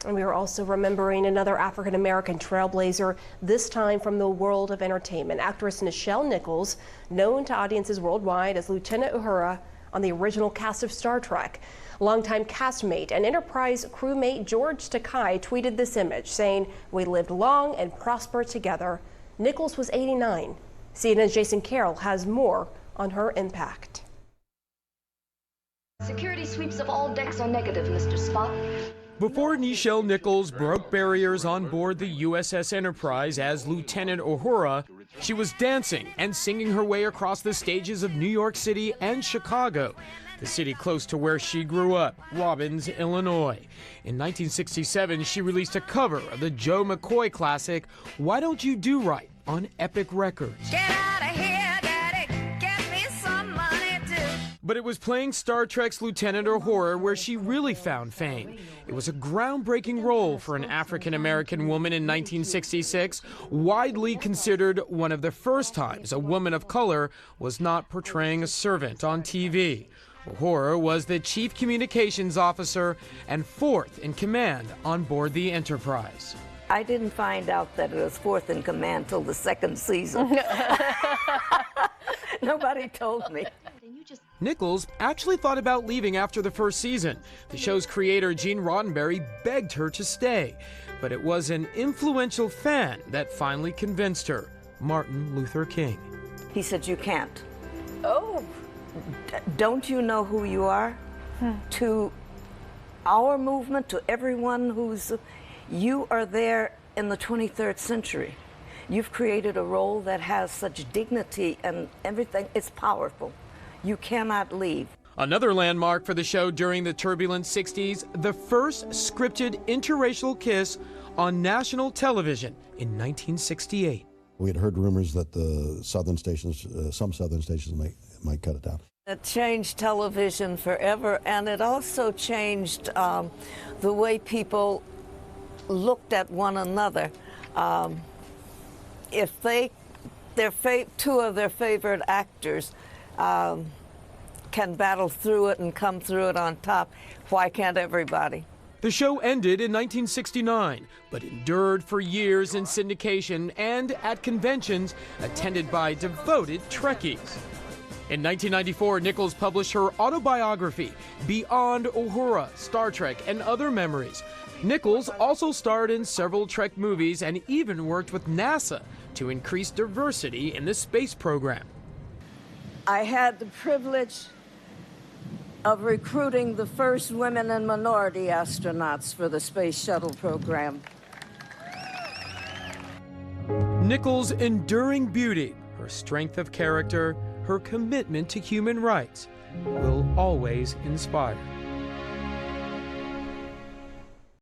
And we are also remembering another African-American trailblazer, this time from the world of entertainment. Actress Nichelle Nichols, known to audiences worldwide as Lieutenant Uhura on the original cast of Star Trek. Longtime castmate and Enterprise crewmate George Takei tweeted this image, saying, "We lived long and prospered together." Nichols was 89. CNN's Jason Carroll has more on her impact. Security sweeps of all decks are negative, Mr. Spock. Before Nichelle Nichols broke barriers on board the USS Enterprise as Lieutenant Uhura, she was dancing and singing her way across the stages of New York City and Chicago, the city close to where she grew up, Robbins, Illinois. In 1967, she released a cover of the Joe McCoy classic, "Why Don't You Do Right," on Epic Records. Get out of here, Daddy, get me some money too. But it was playing Star Trek's Lieutenant Uhura where she really found fame. It was a groundbreaking role for an African-American woman in 1966, widely considered one of the first times a woman of color was not portraying a servant on TV. Uhura was the chief communications officer and fourth in command on board the Enterprise. I didn't find out that it was fourth in command till the second season. Nobody told me. Nichols actually thought about leaving after the first season. The show's creator, Gene Roddenberry, begged her to stay. But it was an influential fan that finally convinced her, Martin Luther King. He said, "You can't." Oh. Don't you know who you are? To our movement, to everyone you are there in the 23rd century. You've created a role that has such dignity and everything. It's powerful. You cannot leave. Another landmark for the show during the turbulent 60s, the first scripted interracial kiss on national television in 1968. We had heard rumors that the southern stations, some southern stations might cut it down. It changed television forever, and it also changed the way people looked at one another. If two of their favorite actors can battle through it and come through it on top, why can't everybody? The show ended in 1969, but endured for years in syndication and at conventions attended by devoted Trekkies. In 1994, Nichols published her autobiography, Beyond Uhura, Star Trek, and Other Memories. Nichols also starred in several Trek movies and even worked with NASA to increase diversity in the space program. I had the privilege of recruiting the first women and minority astronauts for the Space Shuttle program. Nichols' enduring beauty, her strength of character, her commitment to human rights will always inspire.